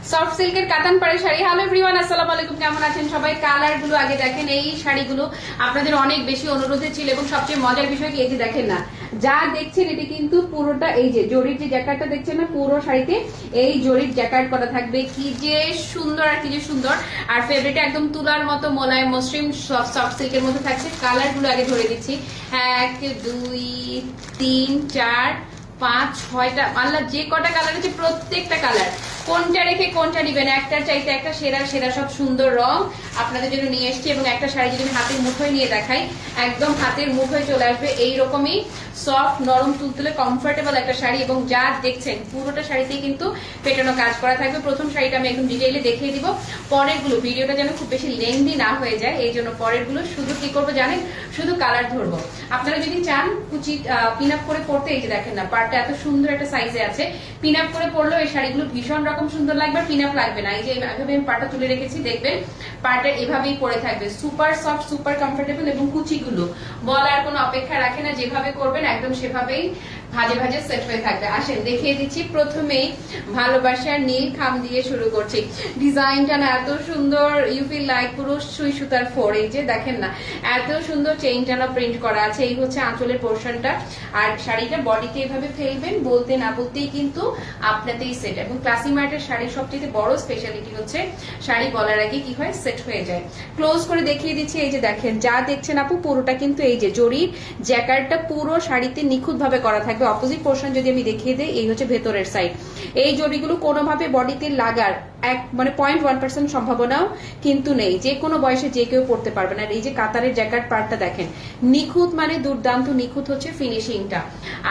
Soft সিল্কের কাতান পাড়ি শাড়ি। হ্যালো এভরিওয়ান, আসসালামু আলাইকুম, কেমন আছেন সবাই? কালার গুলো আগে দেখেন। এই শাড়িগুলো আপনাদের অনেক বেশি অনুরোধে ছিল এবং সবচেয়ে মজার বিষয় কি, এই যে দেখেন না, যা দেখছেন এটি কিন্তু পুরোটা এই যে জরির যে জ্যাকেটটা দেখছেন না, পুরো শাড়িতে এই জরির জ্যাকেট করা থাকবে। কি যে সুন্দর আর কি যে সুন্দর। আর ফেব্রিক একদম তুলার মতো মোলায়েম মসৃণ সফট সিল্কের মধ্যে থাকছে। কালার গুলো আগে ধরে দিচ্ছি, 1 2 3 4 5 6টা, আল্লাহ যে কটা কালার আছে প্রত্যেকটা কালার, কোনটা রেখে কোনটা নিবেন, একটার চাইতে একটা সেরা সেরা সব সুন্দর রং আপনাদের জন্য নিয়ে এসেছি। এবং একটা শাড়ি যদি আমি হাতের মুঠোয় নিয়ে দেখাই, একদম হাতের মুঠোয় চলে আসবে এইরকমই সফট নরম তুলতুলে কমফোর্টেবল একটা শাড়ি। এবং যা দেখছেন পুরোটা শাড়িতেই কিন্তু পেটানো কাজ করা থাকবে। প্রথম শাড়িটা আমি একদম ডিটেইলে দেখিয়ে দিব, পরের গুলো ভিডিওটা যেন খুব বেশি লেন্দি না হয়ে যায়, এই জন্য পরের গুলো শুধু কি করবো জানেন, শুধু কালার ধরবো। আপনারা যদি চান কুচি পিন আপ করে পড়তে, এই যে দেখেন না, পাড়টা এত সুন্দর একটা সাইজে আছে। পিন আপ করে পড়লেও এই শাড়িগুলো ভীষণ রকম সুন্দর লাগবে, পিন আপ লাগবে না। এই যে এভাবে আমি পাড়টা তুলে রেখেছি, দেখবেন পাড়টা এভাবেই পরে থাকবে, সুপার সফট সুপার কমফোর্টেবল। এবং কুচিগুলো বলার কোনো অপেক্ষা রাখে না, যেভাবে করবেন একদম সেভাবেই ভাজে ভাজে সেট হয়ে থাকবে। আসেন দেখিয়ে দিচ্ছি, প্রথমেই ভালোবাসার নীল খাম দিয়ে শুরু করছি। ডিজাইনটা না এত সুন্দর, ইউ ফিল লাইক পুরো সুই সুতার ফোর। এই যে দেখেন না, এত সুন্দর চেইন টানা প্রিন্ট করা আছে। এই হচ্ছে আঁচলের পোর্শনটা। আর শাড়িটা বডিতে এভাবে ফেলবেন, বলতে না বলতেই কিন্তু আপনাতেই সেট। এবং ক্লাসি মার্টের শাড়ির সবচেয়ে বড় স্পেশালিটি হচ্ছে শাড়ি বলার আগে কি হয়, সেট হয়ে যায়। ক্লোজ করে দেখিয়ে দিচ্ছি, এই যে দেখেন, যা দেখছেন আপু পুরোটা কিন্তু এই যে জরির জ্যাকারটা পুরো শাড়িতে নিখুঁত ভাবে করা থাকবে। অপোজিট পোর্শন যদি আমি দেখিয়ে দিই, এই হচ্ছে ভেতরের সাইড। এই জরিগুলো কোনোভাবে বডিতে লাগার মানে 0.1% সম্ভাবনাও কিন্তু নেই, যে কোনো বয়সে যে কেউ পড়তে পারবে না। আর এই যে কাতারের জ্যাকেট পার্টটা দেখেন, নিখুঁত মানে দুর্দান্ত নিখুঁত হচ্ছে ফিনিশিংটা।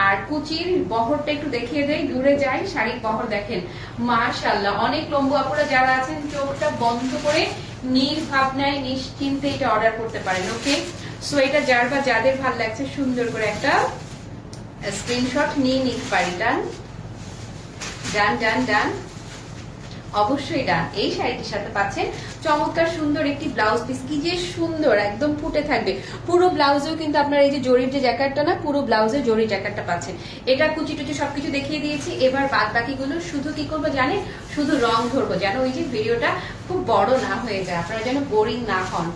আর কুচির বহরটা একটু দেখিয়ে দেয়, দূরে যায়, শাড়ির বহর দেখেন মাশাআল্লাহ। অনেক লম্বু আপুরা যারা আছেন চোখটা বন্ধ করে নির্ভাবনায় নিশ্চিন্তে এটা অর্ডার করতে পারেন। ওকে, সো এটা যার বা যাদের ভালো লাগছে সুন্দর করে একটা স্ক্রিনশট নিয়ে নিতে পারি। ডান ডান ডান ডান, অবশ্যই ডান। এই শাড়িটির সাথে পাচ্ছেন চমৎকার সুন্দর একটি ব্লাউজ পিস, কি যে সুন্দর, একদম ফুটে থাকবে। পুরো ব্লাউজেও কিন্তু আপনার এই যে জরির যে জ্যাকেটটা না, পুরো ব্লাউজে জরির জ্যাকেটটা পাচ্ছেন। এটা কুচি টুচি সবকিছু দেখিয়ে দিয়েছি। এবার বাদ বাকিগুলো শুধু কি করবো জানেন, শুধু রং ধরবো, যেন ওই যে ভিডিওটা খুব বড় না হয়ে যায়, আপনারা যেন বোরিং না হন।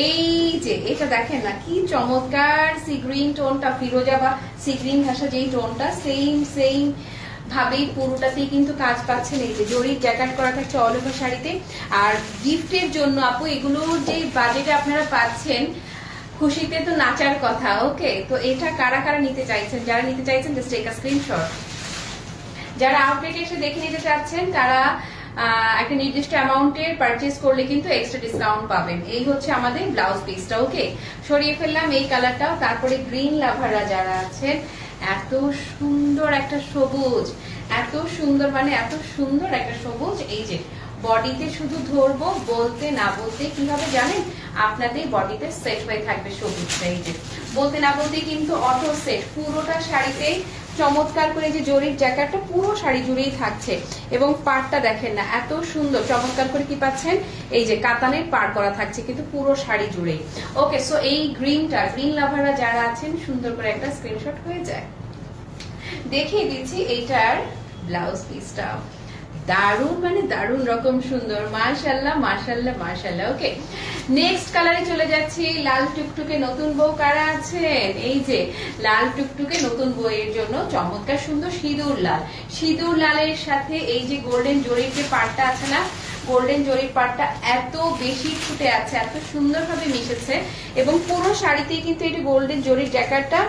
এই যে এটা দেখেন না, কি চমৎকার সি গ্রিন টোনটা, ফিরোজা বা সি গ্রিন ঘাসা যেই টোনটা, সেম সেম ভাবেই পুরোটাতেই কিন্তু কাজ পাচ্ছেন। এই যে জরির জ্যাকেট করা থাকছে অল ওভার শাড়িতে। আর গিফটের জন্য আপু এগুলোর যে বাজেটে আপনারা পাচ্ছেন, খুশিতে তো নাচার কথা। ওকে, তো এটা কারা কারা নিতে চাইছেন? যারা নিতে চাইছেন জাস্ট টেক আ স্ক্রিনশট। যারা আউটলেটে এসে দেখে নিতে চাচ্ছেন তারা একটা নির্দিষ্ট অ্যামাউন্টের পারচেজ করলে কিন্তু এক্সট্রা ডিসকাউন্ট পাবেন। এই হচ্ছে আমাদের ব্লাউজ পিসটা। ওকে, সরিয়ে ফেললাম এই কালারটাও। তারপরে গ্রিন লাভাররা যারা আছেন, এত সুন্দর একটা সবুজ, এত সুন্দর মানে এত সুন্দর একটা সবুজ। এই যে বডিতে শুধু ধরবো, বলতে না বলতে কি হবে জানেন, আপনাদের বডিতে সেট হয়ে থাকবে সবুজটা। এই যে বলতে না বলতে কিন্তু অটো সেট, পুরোটা শাড়িতেই চমৎকার করে যে জরির জ্যাকেটটা পুরো শাড়ি জুড়েই থাকছে। এবং পাড়টা দেখেন না, এত সুন্দর চমৎকার করে কি পাচ্ছেন, এই যে কাতানের পাড় করা থাকছে কিন্তু পুরো শাড়ি জুড়েই। ওকে, সো এই গ্রিনটা, গ্রিন লাভাররা যারা আছেন সুন্দর করে একটা স্ক্রিনশট হয়ে যায়। দেখিয়ে দিচ্ছি এইটার ব্লাউজ পিসটা, দারুন মানে দারুন রকম সুন্দর, মাশাআল্লাহ মাশাআল্লাহ মাশাআল্লাহ। ওকে, নেক্সট কালারে চলে যাচ্ছি। লাল টুকটুকে নতুন বউ কারা আছেন? এই যে লাল টুকটুকে নতুন বউয়ের জন্য চমৎকার সুন্দর সিঁদুর লাল, সিঁদুর লালের সাথে এই যে গোল্ডেন জরির যে পাড়টা আছে না, গোল্ডেন জরির পাড়টা এত বেশি ফুটে আছে, এত সুন্দরভাবে মিশেছে। এবং পুরো শাড়িতেই কিন্তু এই গোল্ডেন জরির জ্যাকেটটা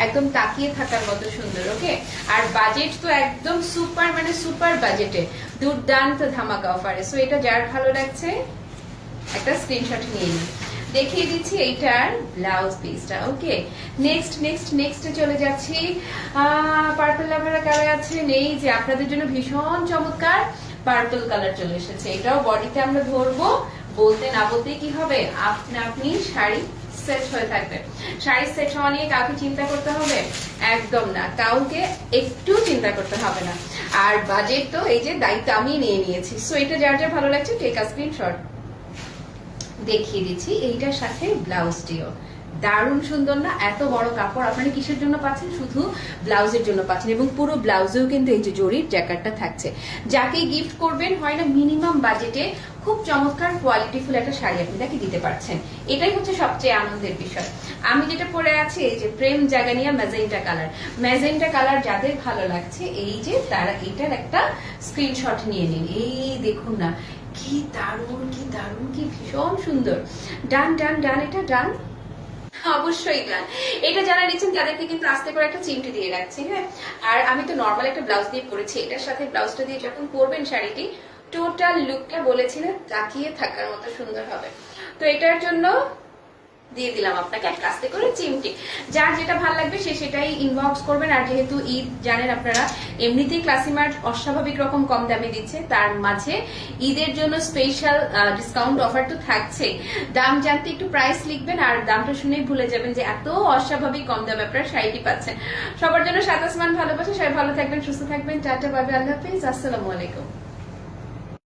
একদম তাকিয়ে থাকার মতো সুন্দর। ওকে, আর বাজেট তো একদম সুপার মানে সুপার বাজেটে, দুর্দান্ত ধামাকা অফারে। সো এটা যার ভালো লাগছে একটা স্ক্রিনশট নিয়ে নিন। দেখিয়ে দিচ্ছি এইটার ব্লাউজ পিসটা। ওকে, নেক্সট নেক্সট নেক্সটে চলে যাচ্ছি। পার্পল লাভাররা কালার আছে, নেই যে আপনাদের জন্য ভীষণ চমৎকার পার্পল কালার চলে এসেছে। এটাও বডিতে আমরা ধরবো, বলতে না বলতে কি হবে, আপনি শাড়ি সেট হয়ে থাকবে। শাড়ি সেট হওয়া নিয়ে কাউকে চিন্তা করতে হবে? একদম না, কাউকে একটু চিন্তা করতে হবে না। আর বাজেট তো এই যে দায়িত্ব আমি নিয়ে নিয়েছি। সো এটা যার যার ভালো লাগছে টেক আ স্ক্রিনশট। দেখিয়ে দিচ্ছি এইটার সাথে ব্লাউজটিও দারুণ সুন্দর না? এত বড় কাপড় আপনারা কিসের জন্য পাচ্ছেন? শুধু ব্লাউজের জন্য পাচ্ছেন, এবং পুরো ব্লাউজেও কিন্তু এই যে জরির জ্যাকেটটা থাকছে। যাকে গিফট করবেন, হয় না মিনিমাম বাজেটে খুব চমৎকার কোয়ালিটিফুল একটা শাড়ি আপনি তাকে দিতে পারছেন। এটাই হচ্ছে সবচেয়ে আনন্দের বিষয়। আমি যেটা পরে আছি এই যে প্রেম জাগানিয়া ম্যাজেন্টা কালার। ম্যাজেন্টা কালার যাদের ভালো লাগছে, এই যে তারা এটার একটা স্ক্রিনশট নিয়ে নিন। এই দেখুন না, কি দারুণ, কি দারুণ, কি ভীষণ সুন্দর। ডান ডান ডান, এটা ডান, অবশ্যই গান। এটা যারা নিচ্ছেন তাদেরকে কিন্তু আস্তে করে একটা চিমটি দিয়ে রাখছি, হ্যাঁ। আর আমি তো নর্মাল একটা ব্লাউজ দিয়ে পরেছি, এটার সাথে ব্লাউজটা দিয়ে যখন পরবেন শাড়িটি, টোটাল লুকটা বলেছিলেন তাকিয়ে থাকার মতো সুন্দর হবে। তো এটার জন্য দিয়ে দিলাম আপনাকে এক আস্তে করে চিমটি। যার যেটা ভালো লাগবে সে সেটাই ইনবক্স করবেন। আর যেহেতু ঈদ জানেন আপনারা, এমনিতেই ক্লাসিমার্ট অস্বাভাবিক রকম কম দামে দিচ্ছে, তার মাঝে ঈদের জন্য স্পেশাল ডিসকাউন্ট অফার তো থাকছে। দাম জানতে একটু প্রাইস লিখবেন, আর দামটা শুনেই ভুলে যাবেন যে এত অস্বাভাবিক কম দামে আপনারা শাড়িটি পাচ্ছেন। সবার জন্য সাত আসমান ভালোবাসা, সবাই ভালো থাকবেন, সুস্থ থাকবেন, টাটা, বাই বাই, আল্লাহ হাফেজ, আসসালামু আলাইকুম।